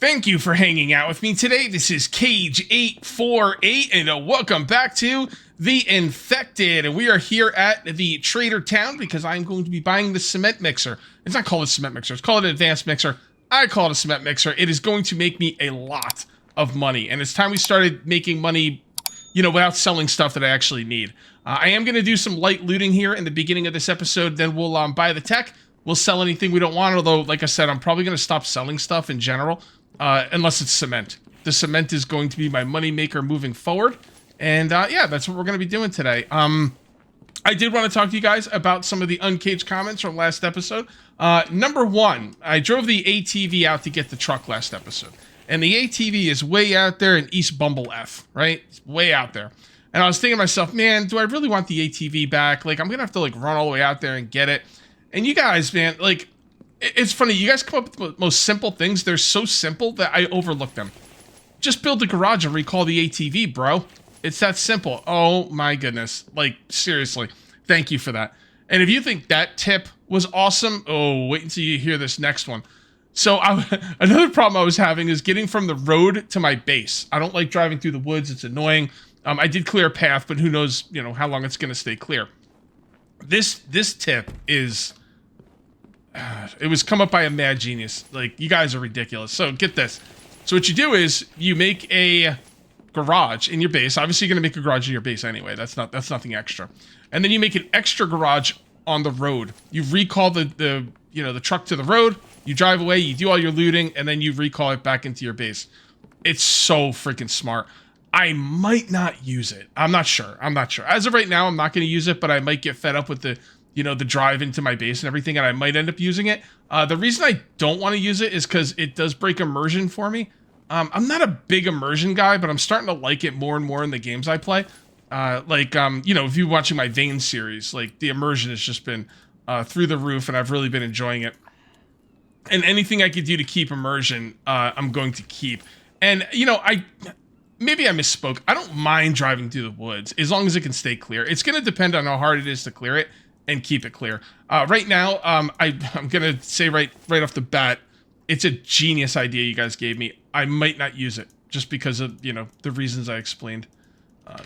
Thank you for hanging out with me today. This is Cage848, and welcome back to The Infected. And we are here at the Trader Town because I'm going to be buying the cement mixer. It's not called a cement mixer, it's called an advanced mixer. I call it a cement mixer. It is going to make me a lot of money, and it's time we started making money, without selling stuff that I actually need. I am going to do some light looting here in the beginning of this episode, then we'll buy the tech. We'll sell anything we don't want, although, like I said, I'm probably going to stop selling stuff in general. Unless it's cement. The cement is going to be my money maker moving forward. And, yeah, that's what we're going to be doing today. I did want to talk to you guys about some of the uncaged comments from last episode. Number one, I drove the ATV out to get the truck last episode. And the ATV is way out there in East Bumble F, right? It's way out there. And I was thinking to myself, man, do I really want the ATV back? Like, I'm going to have to, run all the way out there and get it. And you guys, man, it's funny, you guys come up with the most simple things. They're so simple that I overlook them. Just build a garage and recall the ATV, bro. It's that simple. Oh my goodness. Seriously. Thank you for that. And if you think that tip was awesome, oh, wait until you hear this next one. So another problem I was having is getting from the road to my base. I don't like driving through the woods. It's annoying. I did clear a path, but who knows, how long it's going to stay clear. This tip is... it was come up by a mad genius. You guys are ridiculous. So get this. So what you do is you make a garage in your base. Obviously, you're going to make a garage in your base anyway. That's nothing extra. And then you make an extra garage on the road. You recall the truck to the road. You drive away. You do all your looting, and then you recall it back into your base. It's so freaking smart. I might not use it. I'm not sure. As of right now, I'm not going to use it, but I might get fed up with the drive into my base and everything, and I might end up using it. The reason I don't want to use it is because it does break immersion for me. I'm not a big immersion guy, but I'm starting to like it more and more in the games I play. If you're watching my Vane series, the immersion has just been through the roof, and I've really been enjoying it. And anything I could do to keep immersion, I'm going to keep. And, maybe I misspoke. I don't mind driving through the woods, as long as it can stay clear. It's going to depend on how hard it is to clear it and keep it clear. Right now, I'm going to say right off the bat, it's a genius idea you guys gave me. I might not use it just because of, the reasons I explained.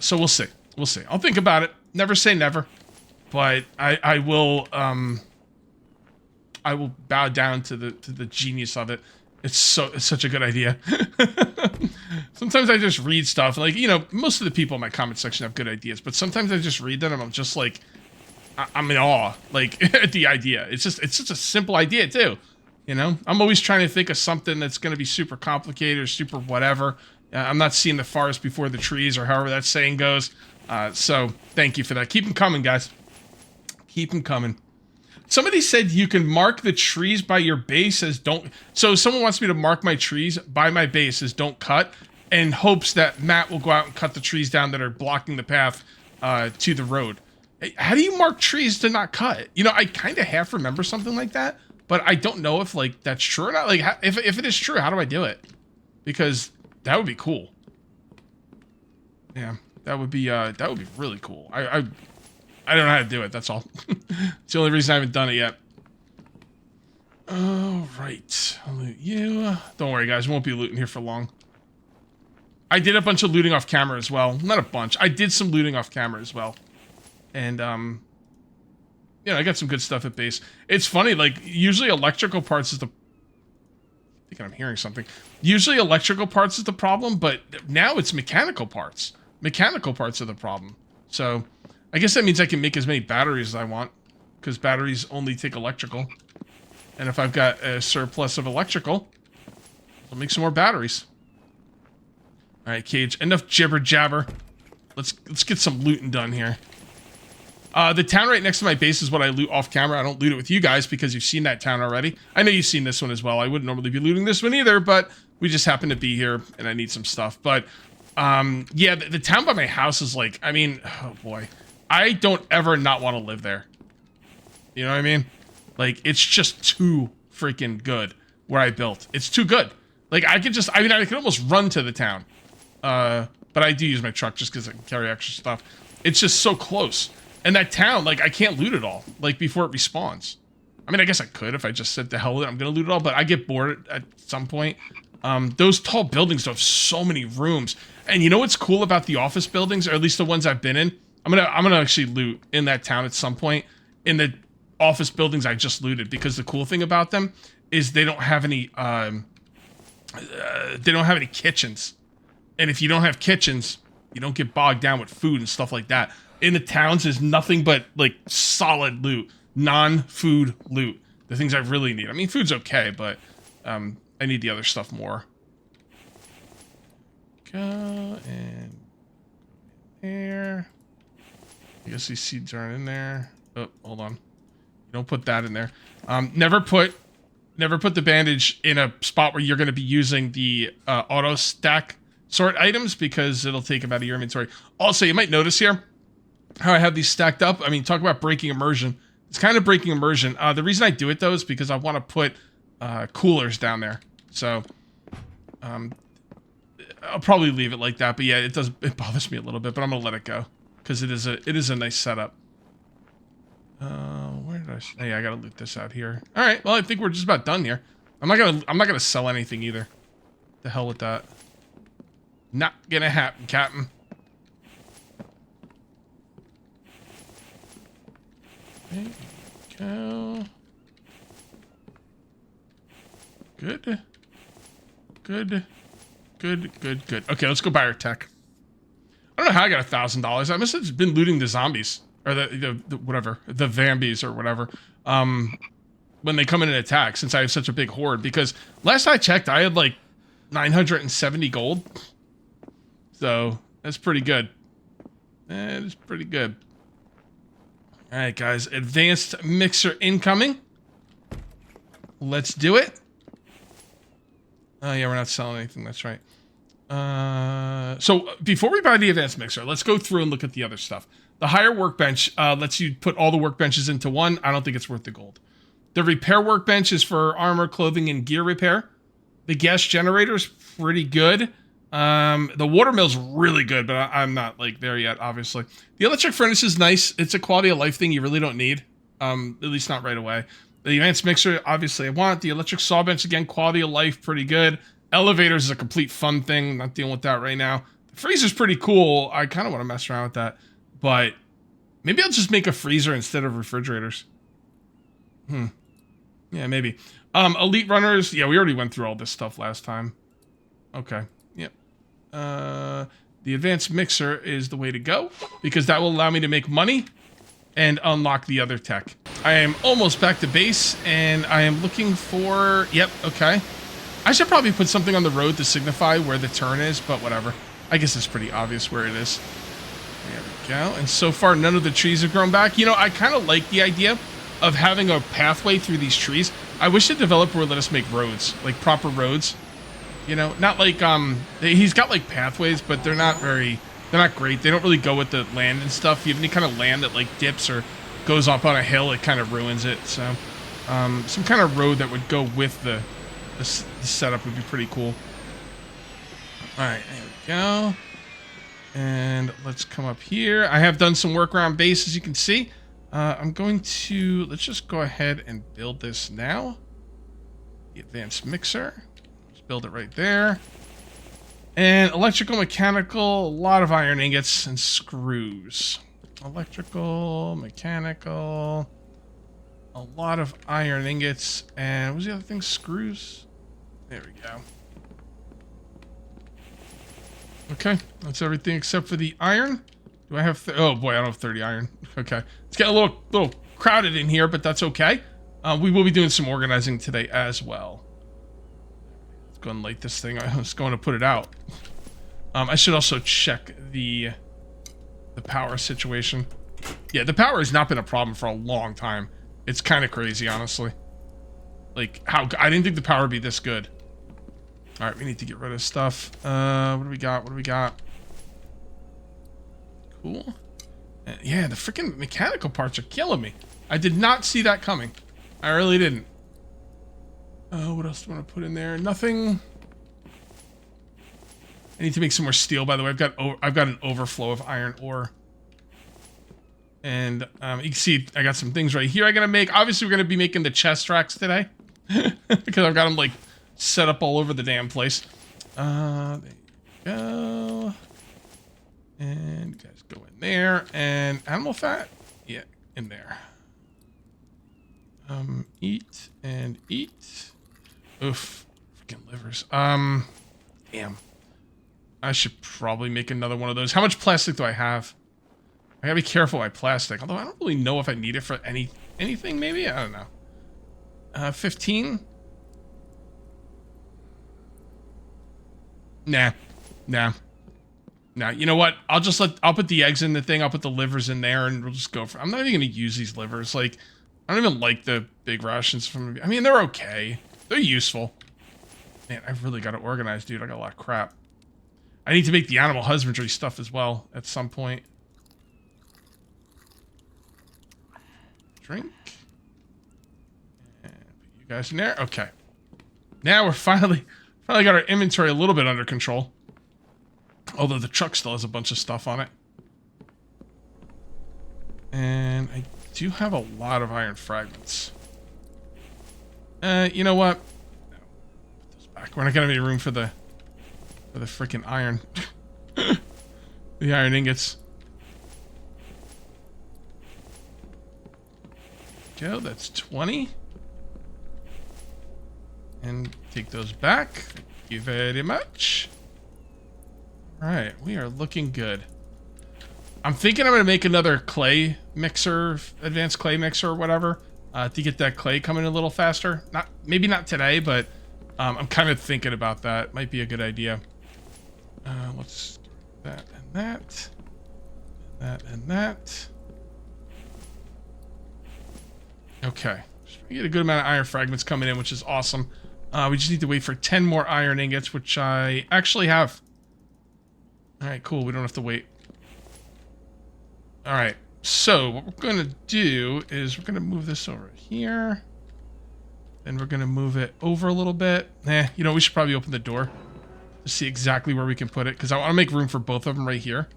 So we'll see. I'll think about it. Never say never. But I will bow down to the genius of it. It's such a good idea. Sometimes I just read stuff. Most of the people in my comment section have good ideas, but sometimes I just read them and I'm just I'm in awe, at the idea. It's such a simple idea too, I'm always trying to think of something that's going to be super complicated or super whatever. I'm not seeing the forest before the trees, or however that saying goes. So thank you for that. Keep them coming, guys. Keep them coming. Somebody said you can mark the trees by your base as don't... So someone wants me to mark my trees by my base as don't cut, in hopes that Matt will go out and cut the trees down that are blocking the path to the road. How do you mark trees to not cut? I kind of half remember something like that, but I don't know if that's true or not. If it is true, how do I do it? Because that would be cool. Yeah, that would be really cool. I don't know how to do it, that's all. It's the only reason I haven't done it yet. All right, I'll loot you. Don't worry, guys, we won't be looting here for long. I did a bunch of looting off camera as well. Not a bunch. I did some looting off camera as well. And, I got some good stuff at base. It's funny, usually electrical parts is the... I think I'm hearing something. Usually electrical parts is the problem, but now it's mechanical parts. Mechanical parts are the problem. So... I guess that means I can make as many batteries as I want, because batteries only take electrical. And if I've got a surplus of electrical, I'll make some more batteries. All right, Cage, enough jibber jabber. Let's get some looting done here. The town right next to my base is what I loot off camera. I don't loot it with you guys because you've seen that town already. I know you've seen this one as well. I wouldn't normally be looting this one either, but we just happen to be here and I need some stuff. But yeah, the town by my house is oh boy. I don't ever not want to live there. You know what I mean? It's just too freaking good where I built. It's too good. I could almost run to the town. But I do use my truck just because I can carry extra stuff. It's just so close. And that town, I can't loot it all, before it respawns. I mean, I guess I could if I just said, the hell with it, I'm going to loot it all, but I get bored at some point. Those tall buildings have so many rooms. And you know what's cool about the office buildings, or at least the ones I've been in? I'm gonna actually loot in that town at some point. In the office buildings I just looted, because the cool thing about them is they don't have any kitchens. And if you don't have kitchens, you don't get bogged down with food and stuff like that. In the towns, there's nothing but like solid loot, non-food loot. The things I really need. I mean, food's okay, but I need the other stuff more. Go and there. I guess these seeds aren't in there. Oh, hold on. You don't put that in there. Never put the bandage in a spot where you're going to be using the auto stack sort items, because it'll take them out of your inventory. Also, you might notice here how I have these stacked up. I mean, talk about breaking immersion. It's kind of breaking immersion. The reason I do it, though, is because I want to put coolers down there. So I'll probably leave it like that. But yeah, it bothers me a little bit, but I'm going to let it go, because it is a nice setup. Where did I... Hey, I got to loot this out here. All right, well, I think we're just about done here. I'm not gonna sell anything either. The hell with that. Not gonna happen, Captain. There you go. Good. Okay, let's go buy our tech. I don't know how I got $1,000. I must have been looting the zombies. Or the whatever. The Vambies or whatever. When they come in and attack, since I have such a big horde. Because last I checked, I had like 970 gold. So, that's pretty good. That is pretty good. Alright, guys. Advanced mixer incoming. Let's do it. Oh, yeah, we're not selling anything. That's right. So, before we buy the advanced mixer, let's go through and look at the other stuff. The higher workbench lets you put all the workbenches into one. I don't think it's worth the gold. The repair workbench is for armor, clothing, and gear repair. The gas generator is pretty good. The water mill's really good, but I'm not like there yet, obviously. The electric furnace is nice. It's a quality of life thing you really don't need. At least not right away. The advanced mixer, obviously I want. The electric saw bench, again, quality of life, pretty good. Elevators is a complete fun thing. Not dealing with that right now. The freezer's pretty cool. I kind of want to mess around with that. But maybe I'll just make a freezer instead of refrigerators. Yeah, maybe. Elite runners. Yeah, we already went through all this stuff last time. Okay. Yep. The advanced mixer is the way to go, because that will allow me to make money and unlock the other tech. I am almost back to base, and I am looking for... Yep, okay. I should probably put something on the road to signify where the turn is, but whatever. I guess it's pretty obvious where it is. There we go. And so far, none of the trees have grown back. You know, I kind of like the idea of having a pathway through these trees. I wish the developer would let us make roads, like proper roads. You know, not like, he's got like pathways, but they're not great. They don't really go with the land and stuff. If you have any kind of land that like dips or goes up on a hill, it kind of ruins it. So, some kind of road that would go with the setup would be pretty cool. All right, there we go. And let's come up here. I have done some work around base, as you can see. I'm going to, let's just go ahead and build this now. The advanced mixer. Let's build it right there. And electrical, mechanical, a lot of iron ingots and screws. Electrical, mechanical, a lot of iron ingots, and what was the other thing? Screws? There we go. Okay, that's everything except for the iron. Do I have... Oh boy, I don't have 30 iron. Okay. It's getting a little crowded in here, but that's okay. We will be doing some organizing today as well. Let's go and light this thing. I was going to put it out. I should also check the power situation. Yeah, the power has not been a problem for a long time. It's kind of crazy, honestly. Like, I didn't think the power would be this good. Alright, we need to get rid of stuff. What do we got? What do we got? Cool. Yeah, the freaking mechanical parts are killing me. I did not see that coming. I really didn't. What else do I want to put in there? Nothing. I need to make some more steel, by the way. I've got an overflow of iron ore. And you can see I got some things right here I gotta make. Obviously, we're gonna be making the chest racks today. Because I've got them like set up all over the damn place. There you go. And you guys go in there. And animal fat? Yeah, in there. Eat and eat. Oof. Freaking livers. Damn. I should probably make another one of those. How much plastic do I have? I gotta be careful with my plastic. Although I don't really know if I need it for anything, maybe? I don't know. 15? Nah. You know what? I'll put the eggs in the thing. I'll put the livers in there and we'll just go for... I'm not even gonna use these livers. Like, I don't even like the big rations from... I mean, they're okay. They're useful. Man, I've really got to organize, dude. I got a lot of crap. I need to make the animal husbandry stuff as well at some point. Drink. And put you guys in there. Okay. Now we're finally got our inventory a little bit under control. Although the truck still has a bunch of stuff on it. And I do have a lot of iron fragments. You know what? No. Put those back. We're not gonna have any room for the freaking iron. The iron ingots. Go, that's 20. And take those back. Thank you very much. Alright, we are looking good. I'm thinking I'm going to make another clay mixer, advanced clay mixer or whatever, to get that clay coming a little faster. Maybe not today, but I'm kind of thinking about that. Might be a good idea. Let's do that and that. That and that. Okay. We get a good amount of iron fragments coming in, which is awesome. We just need to wait for 10 more iron ingots, which I actually have. Alright, cool. We don't have to wait. Alright. So, what we're going to do is we're going to move this over here. Then we're going to move it over a little bit. You know, we should probably open the door to see exactly where we can put it, because I want to make room for both of them right here.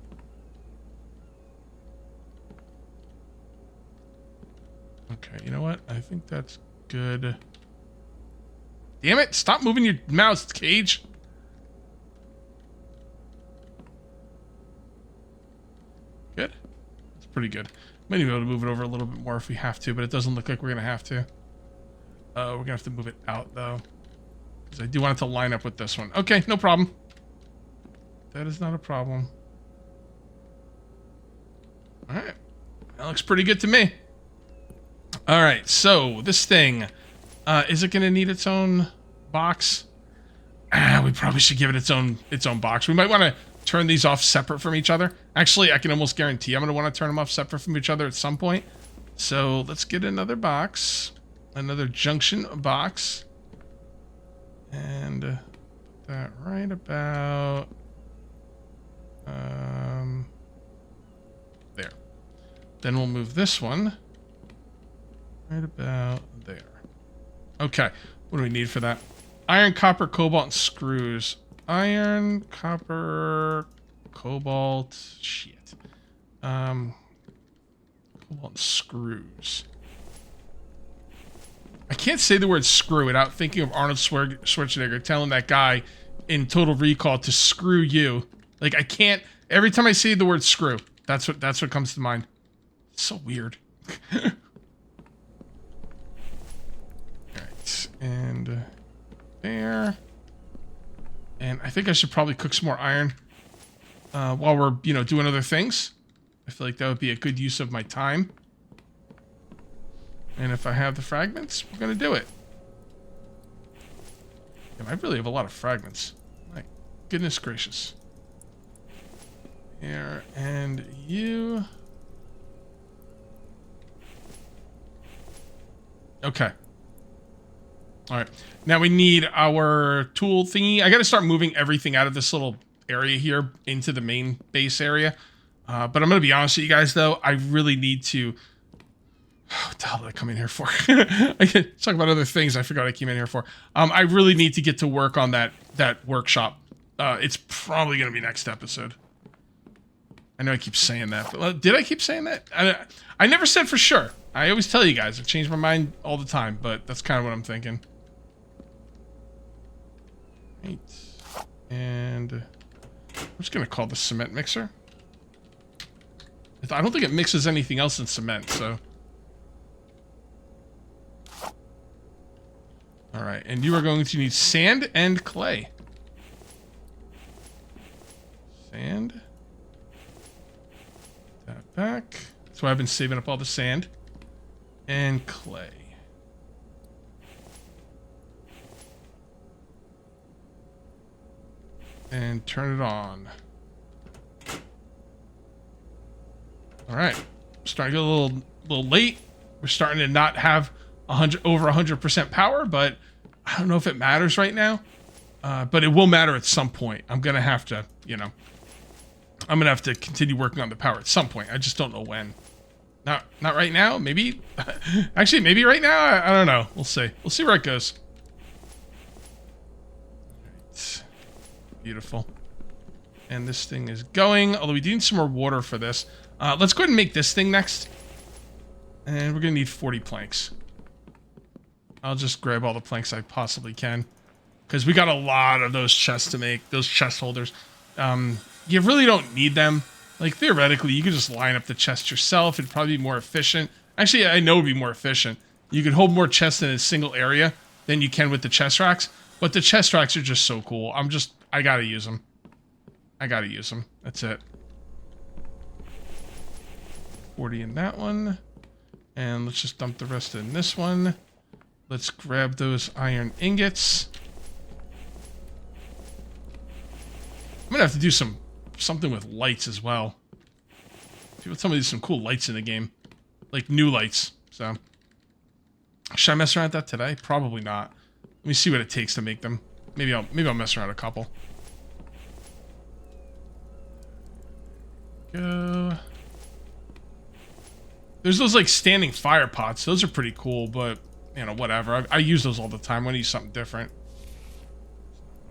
Okay, you know what? I think that's good. Damn it! Stop moving your mouse, Cage! Good? That's pretty good. Might even be able to move it over a little bit more if we have to, but it doesn't look like we're going to have to. We're going to have to move it out, though. Because I do want it to line up with this one. Okay, no problem. That is not a problem. Alright. That looks pretty good to me. Alright, so this thing, is it going to need its own box? We probably should give it its own box. We might want to turn these off separate from each other. Actually, I can almost guarantee I'm going to want to turn them off separate from each other at some point. So let's get another box, another junction box, and put that right about there. Then we'll move this one right about there. Okay, what do we need for that? Iron, copper, cobalt, and screws. Iron, copper, cobalt, shit. Cobalt and screws. I can't say the word screw without thinking of Arnold Schwarzenegger telling that guy in Total Recall to screw you. Like, I can't, every time I say the word screw, that's what comes to mind. It's so weird. Alright, and there. And I think I should probably cook some more iron while we're, you know, doing other things. I feel like that would be a good use of my time. And if I have the fragments, we're going to do it. Damn, I really have a lot of fragments. My goodness gracious. Here, and you. Okay. Alright, now we need our tool thingy. I gotta start moving everything out of this little area here into the main base area. But I'm gonna be honest with you guys, though. I really need to... What the hell did I come in here for? I can talk about other things I forgot I came in here for. I really need to get to work on that workshop. It's probably gonna be next episode. I know I keep saying that, but did I keep saying that? I never said for sure. I always tell you guys, I change my mind all the time, but that's kind of what I'm thinking. Right. And I'm just going to call the cement mixer. I don't think it mixes anything else in cement, so. All right, and you are going to need sand and clay. Sand. That back. That's why I've been saving up all the sand. And clay. And turn it on. All right, starting to get a little late. We're starting to not have over 100% power, but I don't know if it matters right now. But it will matter at some point. I'm gonna have to, you know, I'm gonna have to continue working on the power at some point. I just don't know when. Not right now. Maybe, actually, maybe right now. I don't know. We'll see. We'll see where it goes. Right. Beautiful. And this thing is going. Although we do need some more water for this. Let's go ahead and make this thing next. And we're going to need 40 planks. I'll just grab all the planks I possibly can. Because we got a lot of those chests to make. Those chest holders. You really don't need them. Like, theoretically, you could just line up the chest yourself. It'd probably be more efficient. Actually, I know it'd be more efficient. You could hold more chests in a single area than you can with the chest racks. But the chest racks are just so cool. I gotta use them. I gotta use them. That's it. 40 in that one. And let's just dump the rest in this one. Let's grab those iron ingots. I'm gonna have to do something with lights as well. People tell me there's some cool lights in the game. Like new lights. So should I mess around with that today? Probably not. Let me see what it takes to make them. Maybe I'll mess around a couple. Go. There's those like standing fire pots. Those are pretty cool, but you know, whatever. I use those all the time. I want to use something different.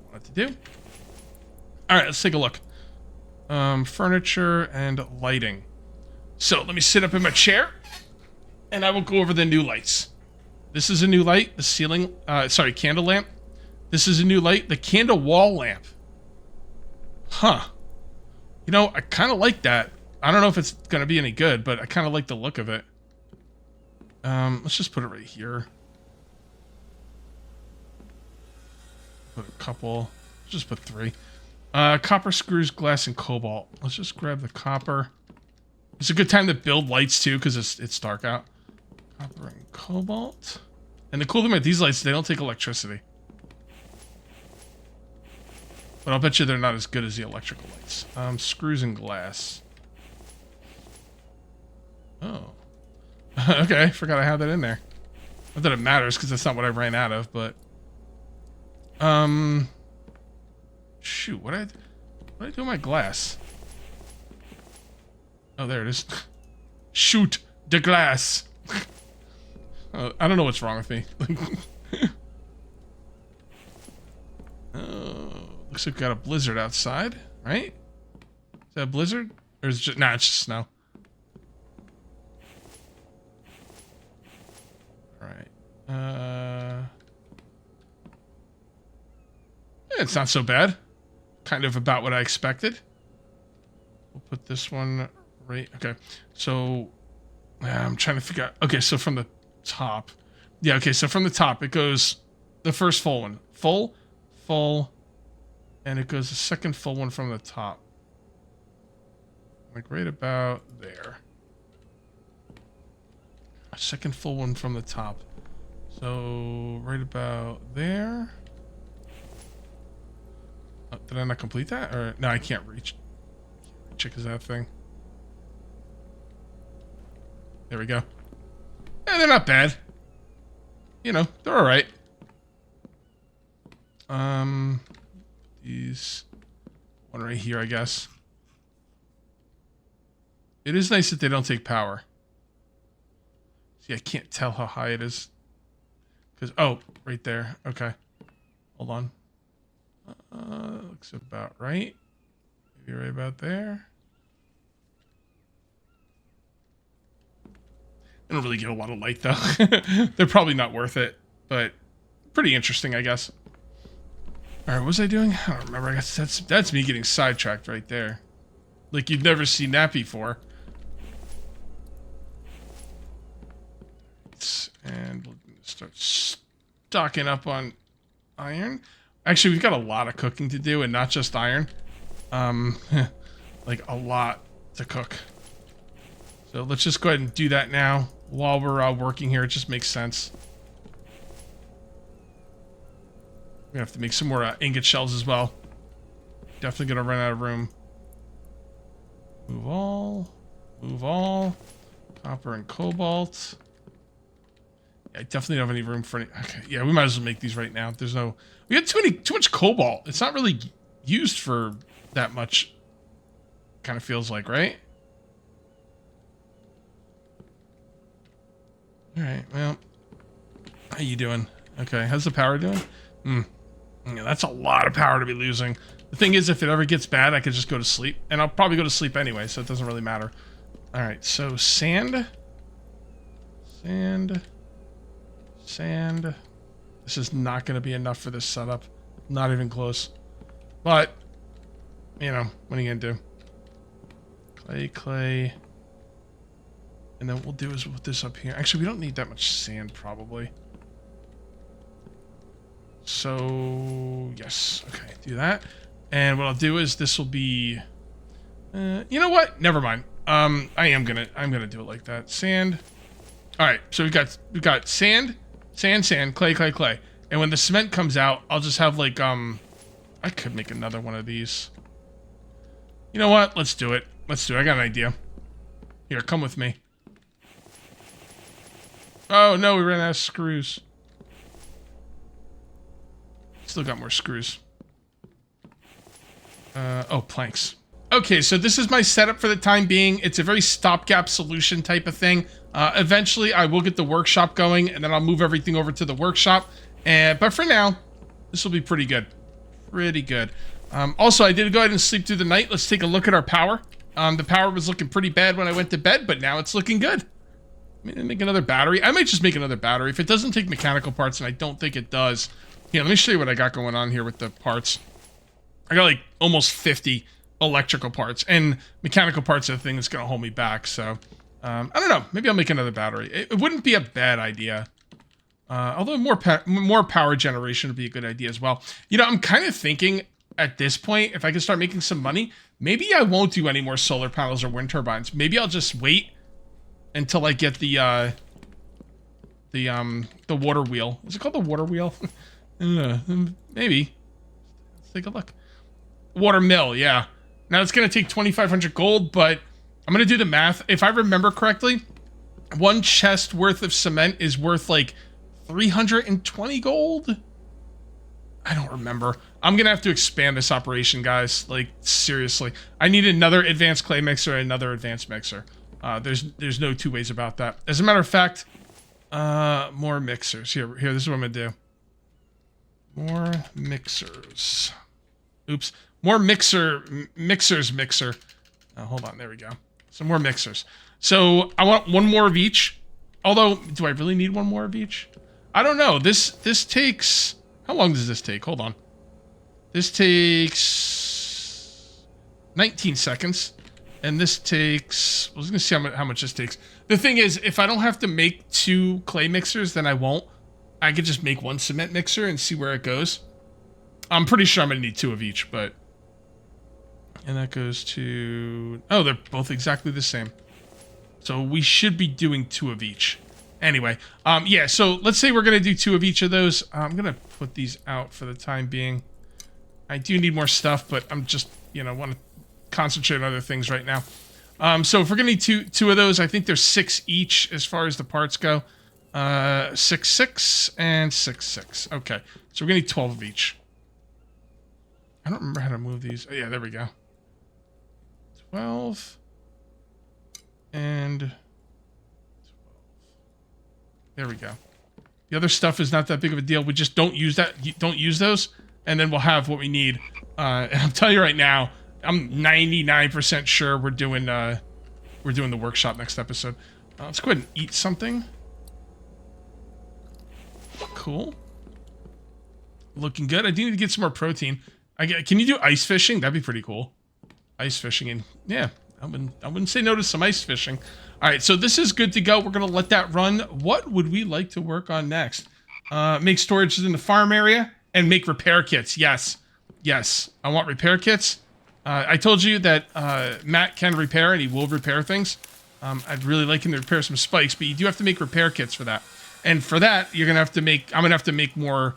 I want it to do. Alright, let's take a look. Furniture and lighting. So let me sit up in my chair and I will go over the new lights. This is a new light, the ceiling, candle lamp. This is a new light, the candle wall lamp. Huh. You know, I kind of like that. I don't know if it's going to be any good, but I kind of like the look of it. Let's just put it right here. Put a couple, just put 3. Copper, screws, glass, and cobalt. Let's just grab the copper. It's a good time to build lights too, because it's dark out. Copper and cobalt. And the cool thing about these lights, they don't take electricity. But I'll bet you they're not as good as the electrical lights. Screws and glass. Oh. Okay, forgot I had that in there. Not that it matters, because that's not what I ran out of, but... Shoot, what did I do with my glass? Oh, there it is. Shoot the glass. I don't know what's wrong with me. Oh, looks like we got a blizzard outside, right? Is that a blizzard? Or is it just... Nah, it's just snow. Alright. It's not so bad. Kind of about what I expected. We'll put this one right... Okay, so... I'm trying to figure out... Okay, so from the top... Yeah, okay, so from the top, it goes... The first full one. Full... And it goes the second full one from the top. Like right about there. Second full one from the top. So, right about there... Oh, did I not complete that? Or no, I can't reach. Check is that thing. There we go. Yeah, they're not bad. You know, they're all right. These one right here, I guess. It is nice that they don't take power. See, I can't tell how high it is. Cause right there. Okay, hold on. Looks about right. Maybe right about there. They don't really get a lot of light though. They're probably not worth it, but pretty interesting, I guess. All right, what was I doing? I don't remember. I guess that's me getting sidetracked right there. Like you've never seen that before. And we'll start stocking up on iron. Actually, we've got a lot of cooking to do, and not just iron. Like a lot to cook. So let's just go ahead and do that now while we're working here. It just makes sense. We have to make some more ingot shells as well. Definitely gonna run out of room. Move all. Move all. Copper and cobalt. Yeah, I definitely don't have any room for any. Okay, yeah, we might as well make these right now. There's no. We got too much cobalt. It's not really used for that much. Kind of feels like, right? All right. Well, how you doing? Okay. How's the power doing? Yeah, that's a lot of power to be losing. The thing is, if it ever gets bad, I could just go to sleep, and I'll probably go to sleep anyway, so it doesn't really matter. All right. So sand. This is not going to be enough for this setup. Not even close. But, you know, what are you going to do? Clay. And then what we'll do is we'll put this up here. Actually, we don't need that much sand, probably. So, yes. Okay, do that. And what I'll do is this will be... you know what? Never mind. I'm gonna do it like that. Sand. All right, so we've got sand, clay. And when the cement comes out, I'll just have like I could make another one of these. You know what? Let's do it. I got an idea. Here, come with me. Oh no, we ran out of screws. Still got more screws. Oh, planks. Okay, so this is my setup for the time being. It's a very stopgap solution type of thing. Eventually, I will get the workshop going, and then I'll move everything over to the workshop. But for now, this will be pretty good. Pretty good. Also, I did go ahead and sleep through the night. Let's take a look at our power. The power was looking pretty bad when I went to bed, but now it's looking good. Make another battery. I might just make another battery. If it doesn't take mechanical parts, and I don't think it does. Yeah, let me show you what I got going on here with the parts. I got like almost 50 electrical parts, and mechanical parts are the thing that's going to hold me back. So, I don't know. Maybe I'll make another battery. It wouldn't be a bad idea. Although more power generation would be a good idea as well. You know, I'm kind of thinking at this point, if I can start making some money, maybe I won't do any more solar panels or wind turbines. Maybe I'll just wait until I get the water wheel. Is it called the water wheel? Maybe. Let's take a look. Water mill, yeah. Now it's going to take 2,500 gold, but I'm going to do the math. If I remember correctly, one chest worth of cement is worth like 320 gold? I don't remember. I'm going to have to expand this operation, guys. Like, seriously. I need another advanced clay mixer and another advanced mixer. There's no two ways about that. As a matter of fact, more mixers. Here, this is what I'm going to do. More mixers. Oops. More mixers. Hold on, there we go. Some more mixers. So I want one more of each. Although, do I really need one more of each? I don't know. This takes... How long does this take? Hold on. This takes 19 seconds. And this takes... I was going to see how much this takes. The thing is, if I don't have to make 2 clay mixers, then I won't. I could just make 1 cement mixer and see where it goes. I'm pretty sure I'm going to need 2 of each, but... And that goes to... Oh, they're both exactly the same. So we should be doing 2 of each. Anyway, yeah, so let's say we're going to do 2 of each of those. I'm going to put these out for the time being. I do need more stuff, but I'm just, you know, want to concentrate on other things right now. So if we're going to need two of those, I think there's 6 each as far as the parts go. 6, 6, and 6, 6. Okay, so we're going to need 12 of each. I don't remember how to move these. Oh, yeah, there we go. 12 and 12. There we go. The other stuff is not that big of a deal. We just don't use that. Don't use those, and then we'll have what we need. And I'm telling you right now, I'm 99% sure we're doing the workshop next episode. Let's go ahead and eat something. Cool. Looking good. I do need to get some more protein. Can you do ice fishing? That'd be pretty cool. Ice fishing, and yeah, I wouldn't say no to some ice fishing. All right, so this is good to go. We're gonna let that run. What would we like to work on next? Make storage in the farm area and make repair kits. Yes, I want repair kits. I told you that Matt can repair and he will repair things. I'd really like him to repair some spikes, but you do have to make repair kits for that. And for that, you're gonna have to make. I'm gonna have to make more.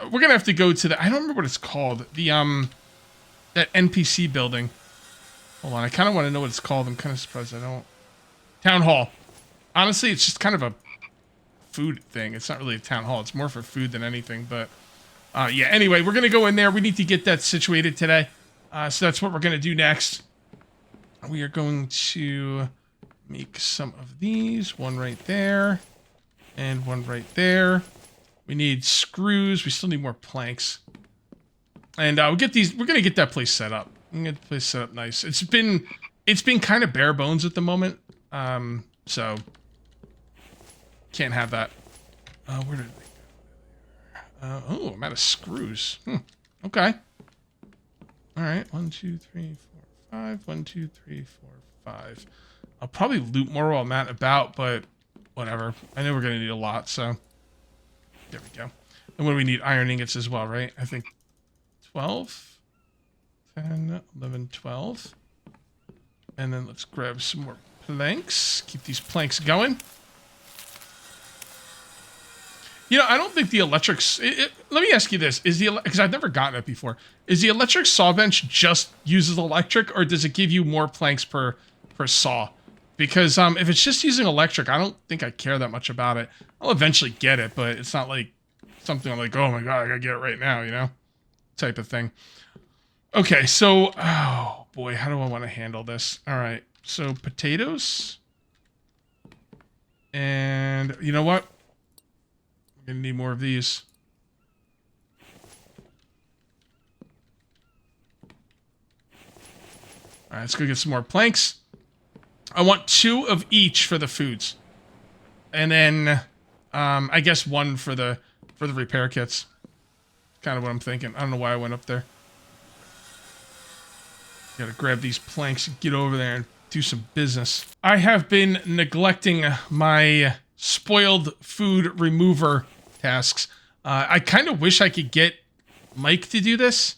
We're gonna have to go to the. I don't remember what it's called. The that NPC building. Hold on, I kind of want to know what it's called. I'm kind of surprised I don't. Town hall. Honestly, it's just kind of a food thing. It's not really a town hall. It's more for food than anything. But yeah. Anyway, we're gonna go in there. We need to get that situated today. So that's what we're gonna do next. We are going to make some of these. One right there. And one right there. We need screws. We still need more planks. And we'll get these. We're gonna get that place set up. I'm gonna get the place set up nice. It's been kind of bare bones at the moment. So can't have that. Where did they go? Oh, I'm out of screws. Okay. All right. 1, 2, 3, 4, 5. 1, 2, 3, 4, 5. I'll probably loot more while I'm out about, but whatever. I know we're gonna need a lot, so there we go. And what do we need? Iron ingots as well, right? I think 12, 10, 11, 12. And then let's grab some more planks. Keep these planks going. You know, I don't think the electric... let me ask you this. Because I've never gotten it before. Is the electric saw bench just uses electric, or does it give you more planks per saw? Because if it's just using electric, I don't think I care that much about it. I'll eventually get it, but it's not like something I'm like, oh my god, I gotta get it right now, you know? Type of thing. Okay, so... oh, boy, how do I want to handle this? All right, so potatoes. And you know what? I'm gonna need more of these. All right, let's go get some more planks. I want 2 of each for the foods, and then I guess 1 for the repair kits. Kind of what I'm thinking. I don't know why I went up there. Gotta grab these planks and get over there and do some business. I have been neglecting my spoiled food remover tasks. I kind of wish I could get Mike to do this.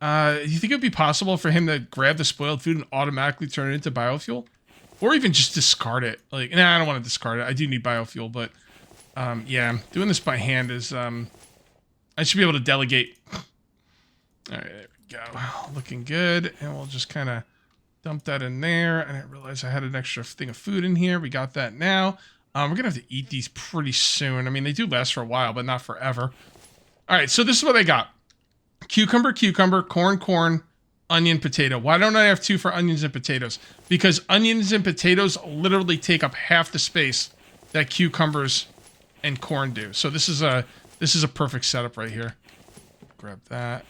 Do you think it would be possible for him to grab the spoiled food and automatically turn it into biofuel? Or even just discard it? Like, nah, I don't want to discard it. I do need biofuel, but yeah, doing this by hand is... I should be able to delegate. All right, there we go. Looking good. And we'll just kind of dump that in there. I didn't realize I had an extra thing of food in here. We got that now. We're going to have to eat these pretty soon. I mean, they do last for a while, but not forever. All right, so this is what I got. Cucumber, cucumber, corn, corn, onion, potato. Why don't I have 2 for onions and potatoes? Because onions and potatoes literally take up half the space that cucumbers and corn do. So this is a perfect setup right here. Grab that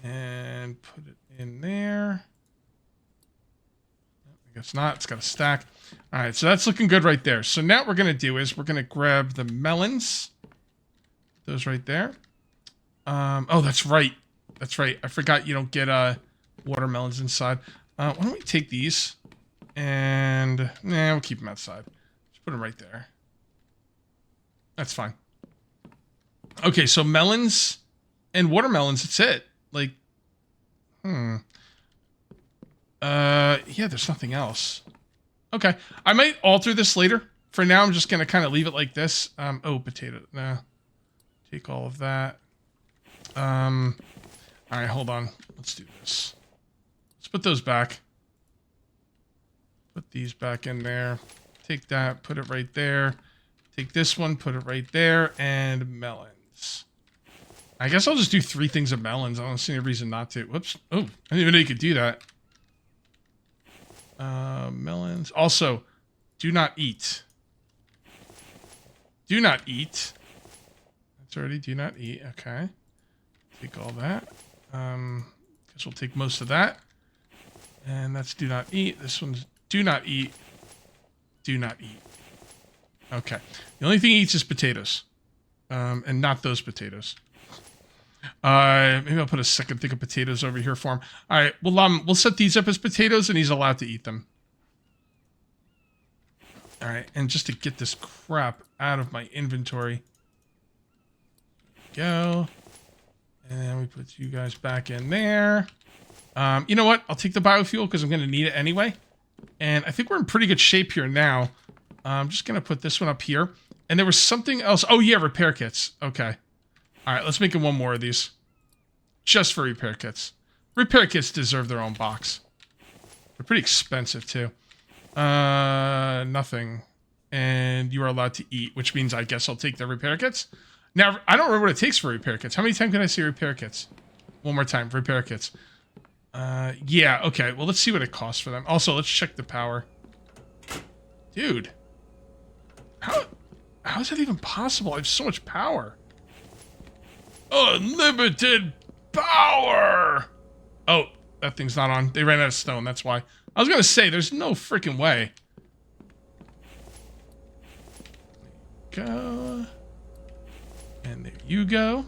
and put it in there. I guess not. It's got a stack. All right, so that's looking good right there. So now what we're going to do is we're going to grab the melons. Those right there. Oh, that's right. That's right. I forgot you don't get watermelons inside. Why don't we take these and... nah, we'll keep them outside. Just put them right there. That's fine. Okay, so melons and watermelons, that's it. Like, yeah, there's nothing else. Okay, I might alter this later. For now, I'm just going to kind of leave it like this. Oh, potato. Nah. Take all of that. All right, hold on. Let's do this. Let's put those back. Put these back in there. Take that, put it right there. Take this one, put it right there, and melons. I guess I'll just do 3 things of melons. I don't see any reason not to. Whoops. Oh, I didn't even know you could do that. Melons. Also, do not eat. Do not eat. That's already do not eat. Okay. Take all that. Guess we'll take most of that. And that's do not eat. This one's do not eat. Do not eat. Okay. The only thing he eats is potatoes. And not those potatoes. Maybe I'll put a second thing of potatoes over here for him. All right, well, we'll set these up as potatoes, and he's allowed to eat them. All right, and just to get this crap out of my inventory, go, and then we put you guys back in there. You know what? I'll take the biofuel because I'm going to need it anyway. And I think we're in pretty good shape here now. I'm just going to put this one up here. And there was something else. Oh, yeah, repair kits. Okay. All right, let's make one more of these. Just for repair kits. Repair kits deserve their own box. They're pretty expensive, too. Nothing. And you are allowed to eat, which means I guess I'll take the repair kits. Now, I don't remember what it takes for repair kits. How many times can I say repair kits? One more time, repair kits. Yeah, okay. Well, let's see what it costs for them. Also, let's check the power. Dude. How is that even possible? I have so much power. Unlimited power! Oh, that thing's not on. They ran out of stone, that's why. I was gonna say, there's no freaking way. Go. And there you go.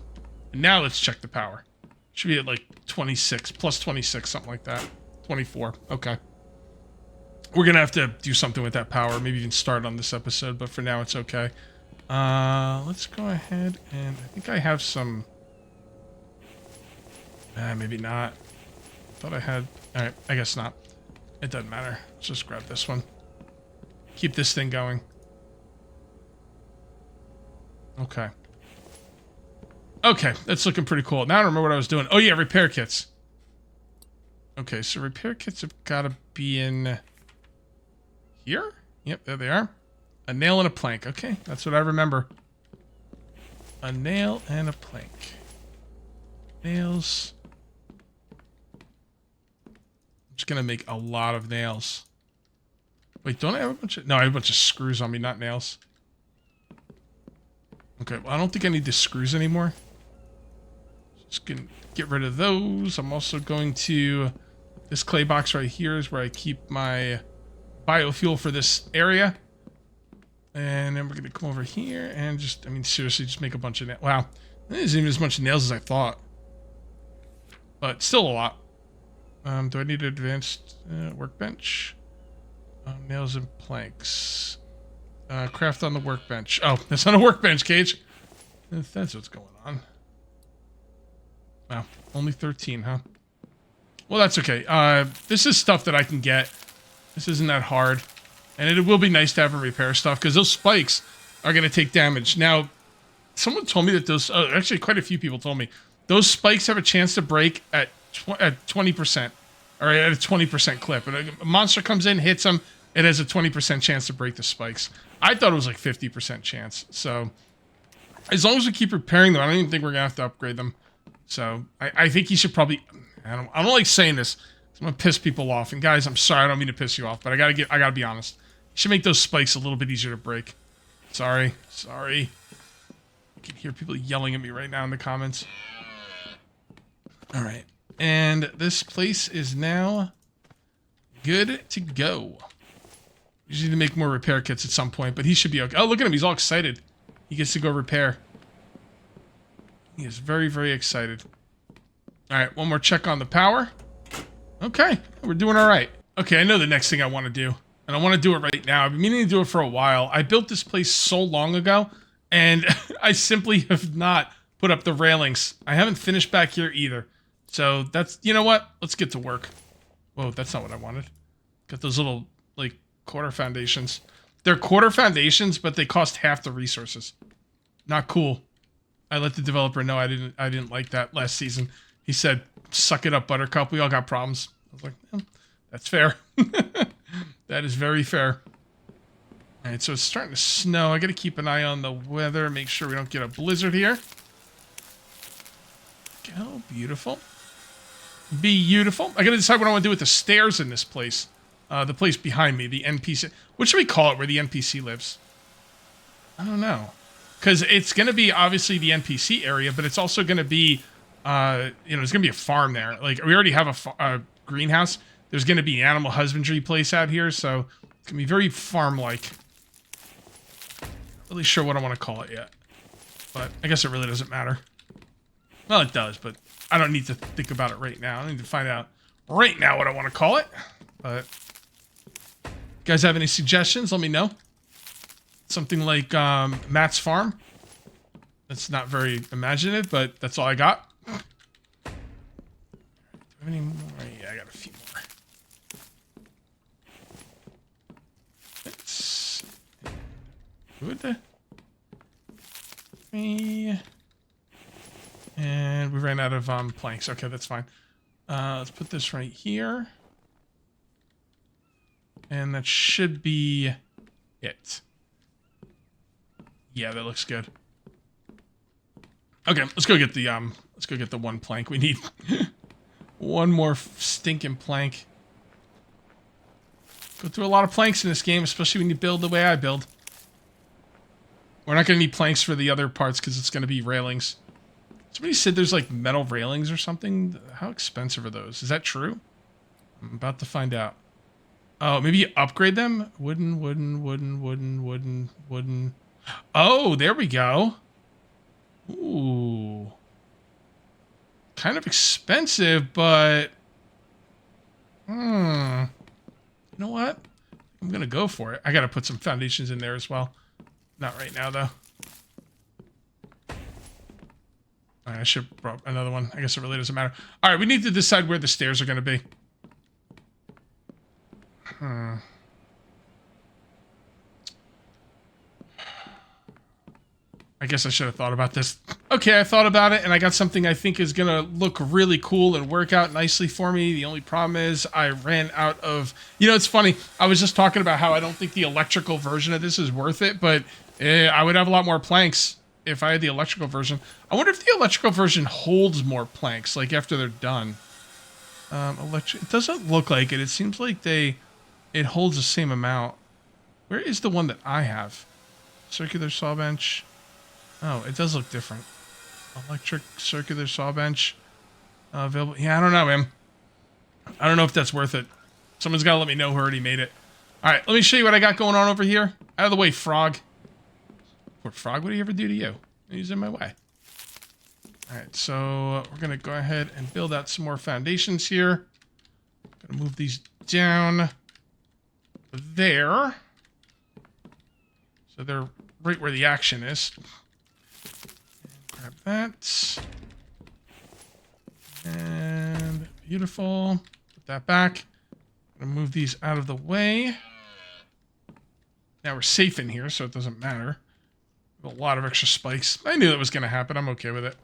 And now let's check the power. Should be at like 26, plus 26, something like that. 24, okay. We're gonna have to do something with that power. Maybe even start on this episode, but for now it's okay. Let's go ahead and I think I have some... maybe not. Thought I had... Alright, I guess not. It doesn't matter. Let's just grab this one. Keep this thing going. Okay. Okay, that's looking pretty cool. Now I don't remember what I was doing. Oh yeah, repair kits. Okay, so repair kits have got to be in... here? Yep, there they are. A nail and a plank. Okay, that's what I remember. A nail and a plank. Nails. I'm just gonna make a lot of nails. Wait, don't I have a bunch of... No, I have a bunch of screws on me, not nails. Okay, well, I don't think I need the screws anymore. Just gonna get rid of those. I'm also going to... This clay box right here is where I keep my biofuel for this area. And then we're going to come over here and just, I mean, seriously, just make a bunch of nails. Wow. That isn't even as much nails as I thought. But still a lot. Do I need an advanced workbench? Nails and planks. Craft on the workbench. Oh, that's not a workbench, Cage. That's what's going on. Wow. Only 13, huh? Well, that's okay. This is stuff that I can get. This isn't that hard. And it will be nice to have them repair stuff, because those spikes are going to take damage. Now, someone told me that those... actually, quite a few people told me. Those spikes have a chance to break at 20%. Or at a 20% clip. And a monster comes in, hits them, it has a 20% chance to break the spikes. I thought it was like 50% chance. So, as long as we keep repairing them, I don't even think we're going to have to upgrade them. So, I think you should probably... I don't like saying this. I'm going to piss people off. And guys, I'm sorry, I don't mean to piss you off, but I gotta be honest. You should make those spikes a little bit easier to break. Sorry. I can hear people yelling at me right now in the comments. Alright. And this place is now good to go. We just need to make more repair kits at some point, but he should be okay. Oh, look at him. He's all excited. He gets to go repair. He is very, very excited. Alright, one more check on the power. Okay, we're doing alright. Okay, I know the next thing I want to do. And I want to do it right now. I've been meaning to do it for a while. I built this place so long ago, and I simply have not put up the railings. I haven't finished back here either. So that's, you know what? Let's get to work. Whoa, that's not what I wanted. Got those little, like, quarter foundations. They're quarter foundations, but they cost half the resources. Not cool. I let the developer know I didn't like that last season. He said, suck it up, Buttercup. We all got problems. I was like, that's fair. That is very fair. All right, so it's starting to snow. I got to keep an eye on the weather. Make sure we don't get a blizzard here. Oh, beautiful. Beautiful. I got to decide what I want to do with the stairs in this place. The place behind me, the NPC. What should we call it where the NPC lives? I don't know. Because it's going to be obviously the NPC area, but it's also going to be, there's going to be a farm there. Like, we already have a greenhouse. There's going to be an animal husbandry place out here, so it's going to be very farm-like. Not really sure what I want to call it yet. But I guess it really doesn't matter. Well, it does, but I don't need to think about it right now. I need to find out right now what I want to call it. But you guys have any suggestions? Let me know. Something like Matt's Farm. That's not very imaginative, but that's all I got. Do I have any more? Yeah, I got a few more. Let's good. And we ran out of planks. Okay, that's fine. Let's put this right here. And that should be it. Yeah, that looks good. Okay, let's go get the one plank. We need one more stinking plank. Go through a lot of planks in this game, especially when you build the way I build. We're not going to need planks for the other parts because it's going to be railings. Somebody said there's like metal railings or something. How expensive are those? Is that true? I'm about to find out. Oh, maybe you upgrade them? Wooden. Oh, there we go. Ooh. Kind of expensive, but... You know what? I'm going to go for it. I got to put some foundations in there as well. Not right now, though. I should have brought another one. I guess it really doesn't matter. All right, we need to decide where the stairs are going to be. I guess I should have thought about this. Okay, I thought about it, and I got something I think is going to look really cool and work out nicely for me. The only problem is I ran out of... You know, it's funny. I was just talking about how I don't think the electrical version of this is worth it, but I would have a lot more planks if I had the electrical version. I wonder if the electrical version holds more planks, like after they're done. It doesn't look like it. It seems like it holds the same amount. Where is the one that I have? Circular saw bench. Oh, it does look different. Electric circular saw bench. Available. Yeah, I don't know, man. I don't know if that's worth it. Someone's got to let me know who already made it. All right, let me show you what I got going on over here. Out of the way, frog. Poor frog, what do you ever do to you? He's in my way. All right, so we're going to go ahead and build out some more foundations here. Going to move these down there. So they're right where the action is. Grab that. And beautiful. Put that back. I'm going to move these out of the way. Now we're safe in here, so it doesn't matter. A lot of extra spikes. I knew that was going to happen. I'm okay with it.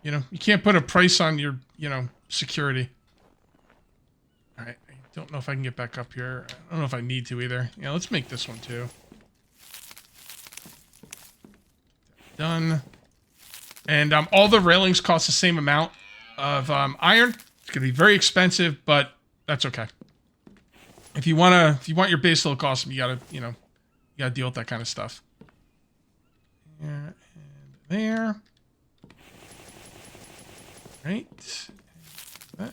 You know, you can't put a price on your, security. All right. I don't know if I can get back up here. I don't know if I need to either. Yeah, let's make this one too. Done. And all the railings cost the same amount of iron. It's going to be very expensive, but that's okay. If you want your base to look awesome, you got to deal with that kind of stuff. There and there. Right. That. 1,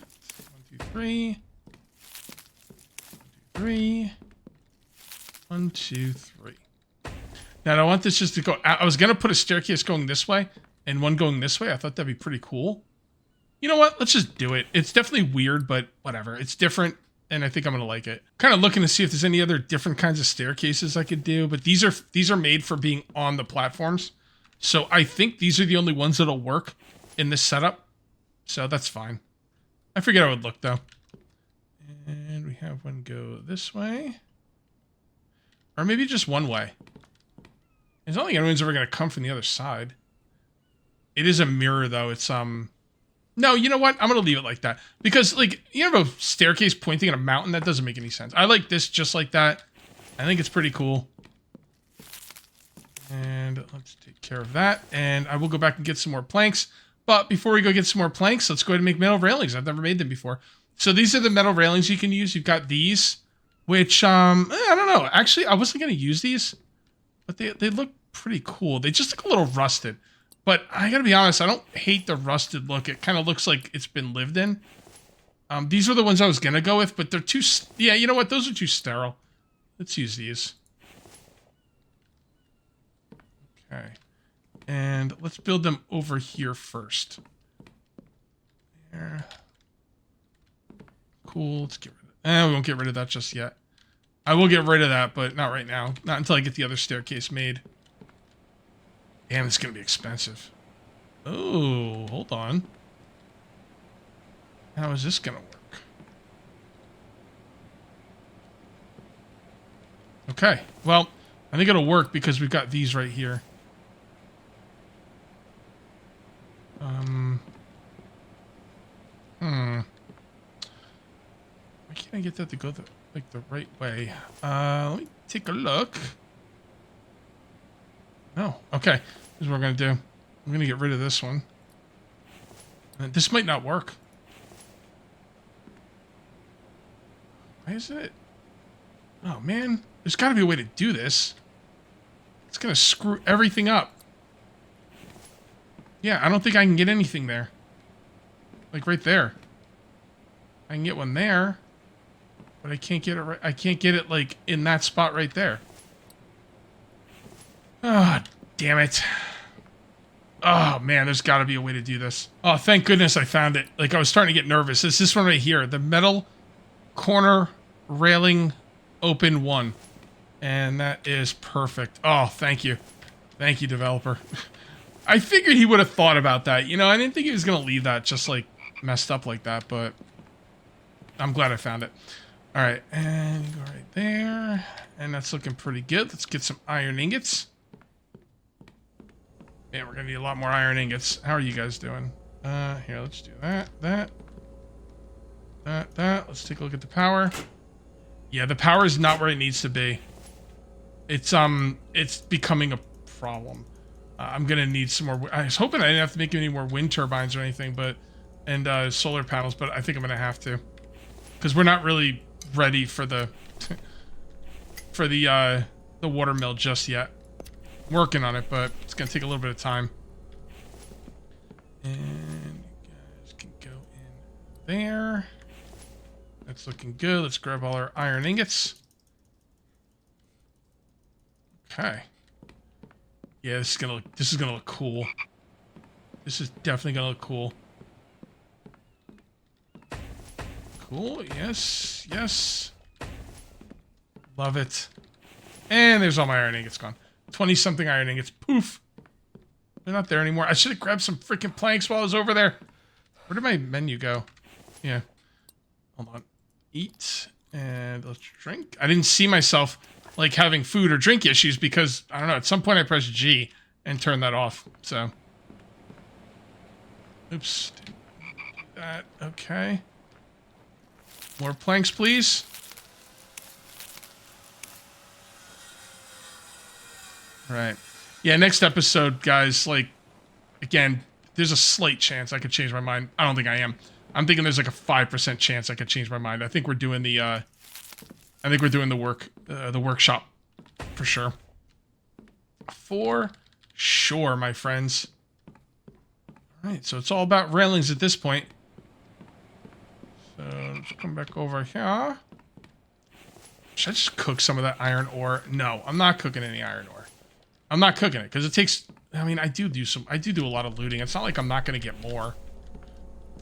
2, 3. 1, 2, 3. 1, 2, 3. Now, I want this just to go out. I was going to put a staircase going this way and one going this way. I thought that'd be pretty cool. You know what? Let's just do it. It's definitely weird, but whatever. It's different, and I think I'm going to like it. Kind of looking to see if there's any other different kinds of staircases I could do, but these are made for being on the platforms. So I think these are the only ones that'll work in this setup. So that's fine. I forget how it would look, though. And we have one go this way. Or maybe just one way. It's not like anyone's ever going to come from the other side. It is a mirror, though. It's, No, you know what? I'm going to leave it like that. Because, like, you have a staircase pointing at a mountain? That doesn't make any sense. I like this just like that. I think it's pretty cool. And let's take care of that. And I will go back and get some more planks. But before we go get some more planks, let's go ahead and make metal railings. I've never made them before. So these are the metal railings you can use. You've got these, which, I don't know. Actually, I wasn't going to use these. But they look pretty cool. They just look a little rusted. But I gotta be honest, I don't hate the rusted look. It kind of looks like it's been lived in. These were the ones I was gonna go with, but they're too... Yeah, you know what? Those are too sterile. Let's use these. Okay. And And let's build them over here first. There. Cool. Let's get rid of it. We won't get rid of that just yet. I will get rid of that, but not right now. Not until I get the other staircase made. Damn, it's going to be expensive. Oh, hold on. How is this going to work? Okay. Well, I think it'll work because we've got these right here. Why can't I get that to go the right way? Let me take a look. No. Okay. This is what we're going to do. I'm going to get rid of this one. And this might not work. Why is it? Oh, man. There's got to be a way to do this. It's going to screw everything up. Yeah, I don't think I can get anything there. Like right there. I can get one there. But I can't get it right. I can't get it like in that spot right there. Ah, oh, damn it. Oh man, there's got to be a way to do this. Oh, thank goodness I found it. Like I was starting to get nervous. It's this one right here. The metal corner railing open one. And that is perfect. Oh, thank you. Thank you, developer. I figured he would have thought about that. You know, I didn't think he was going to leave that just like messed up like that, but I'm glad I found it. All right, and go right there. And that's looking pretty good. Let's get some iron ingots. Yeah, we're going to need a lot more iron ingots. How are you guys doing? Here, let's do that. Let's take a look at the power. Yeah, the power is not where it needs to be. It's becoming a problem. I'm going to need some more. I was hoping I didn't have to make any more wind turbines or anything, and solar panels, but I think I'm going to have to. Because we're not really ready for the water mill just yet. I'm working on it, but it's gonna take a little bit of time. And you guys can go in there. That's looking good. Let's grab all our iron ingots. Okay. Yeah, this is gonna look cool. This is definitely gonna look cool. Cool, yes, yes. Love it. And there's all my iron ingots gone. 20-something iron ingots. Poof. They're not there anymore. I should have grabbed some freaking planks while I was over there. Where did my menu go? Yeah. Hold on. Eat. And let's drink. I didn't see myself, like, having food or drink issues because, I don't know, at some point I pressed G and turned that off. So. Oops. That. Okay. More planks, please. All right. Yeah, next episode, guys, like, again, there's a slight chance I could change my mind. I don't think I am. I'm thinking there's like a 5% chance I could change my mind. I think we're doing the, the workshop for sure. For sure, my friends. All right, so it's all about railings at this point. So let's come back over here. Should I just cook some of that iron ore? No, I'm not cooking any iron ore. I'm not cooking it because it takes. I mean, I do do a lot of looting. It's not like I'm not going to get more.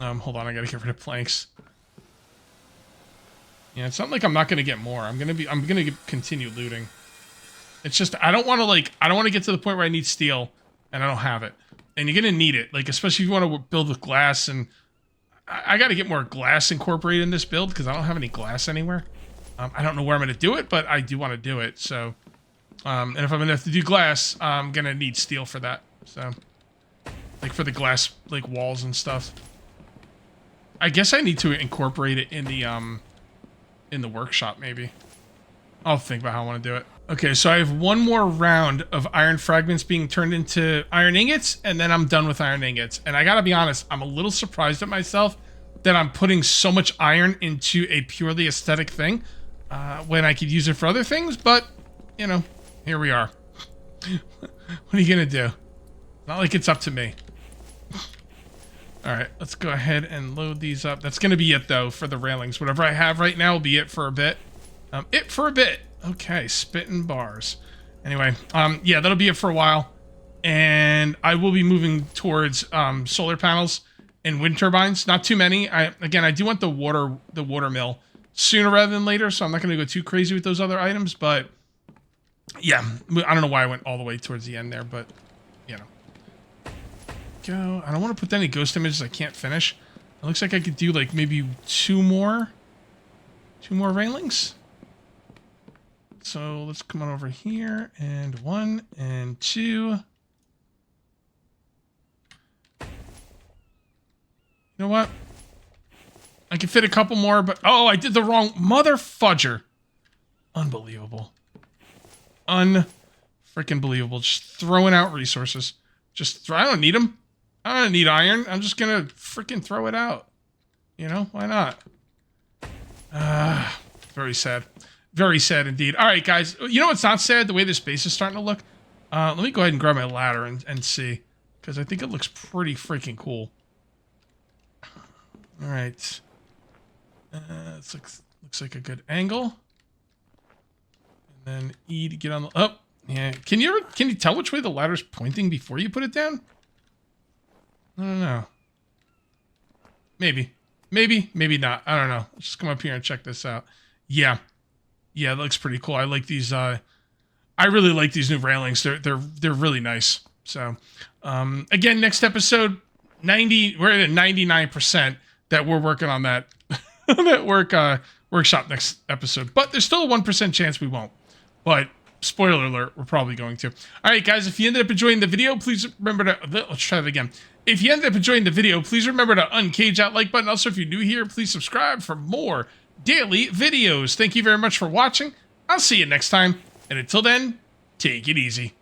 Hold on, I got to get rid of planks. Yeah, it's not like I'm not going to get more. I'm going to continue looting. It's just I don't want to get to the point where I need steel and I don't have it. And you're going to need it, like especially if you want to build with glass, and I got to get more glass incorporated in this build because I don't have any glass anywhere. I don't know where I'm going to do it, but I do want to do it. So, and if I'm going to have to do glass, I'm going to need steel for that. So, like for the glass, like walls and stuff. I guess I need to incorporate it in the workshop, maybe. I'll think about how I want to do it. Okay, so I have one more round of iron fragments being turned into iron ingots, and then I'm done with iron ingots. And I gotta be honest, I'm a little surprised at myself that I'm putting so much iron into a purely aesthetic thing when I could use it for other things, but, you know, here we are. What are you gonna do? Not like it's up to me. Alright, let's go ahead and load these up. That's gonna be it, though, for the railings. Whatever I have right now will be it for a bit. Okay, spitting bars. Anyway, yeah, that'll be it for a while. and I will be moving towards solar panels and wind turbines. Not too many. I do want the water mill sooner rather than later, so I'm not going to go too crazy with those other items. But yeah, I don't know why I went all the way towards the end there, but you know, go. I don't want to put any ghost images I can't finish. It looks like I could do like maybe two more railings. So let's come on over here, and 1 and 2. You know what? I can fit a couple more, but oh, I did the wrong mother fudger. Unbelievable. Unfreaking believable. Just throwing out resources. I don't need them. I don't need iron. I'm just gonna freaking throw it out. You know, why not? Very sad. Very sad indeed. All right, guys. You know what's not sad? The way this base is starting to look. Let me go ahead and grab my ladder and see, because I think it looks pretty freaking cool. All right. It looks like a good angle. And then E to get on the... Oh, yeah. Can you tell which way the ladder's pointing before you put it down? I don't know. Maybe. Maybe not. I don't know. Let's just come up here and check this out. Yeah. Yeah, it looks pretty cool. I like these. I really like these new railings. They're really nice. So, again, next episode, we're at 99% that we're working on that workshop next episode. But there's still a 1% chance we won't. But spoiler alert, we're probably going to. All right, guys, if you ended up enjoying the video, please remember to... Let's try that again. If you ended up enjoying the video, please remember to uncage that like button. Also, if you're new here, please subscribe for more daily videos. Thank you very much for watching. I'll see you next time. And until then, take it easy.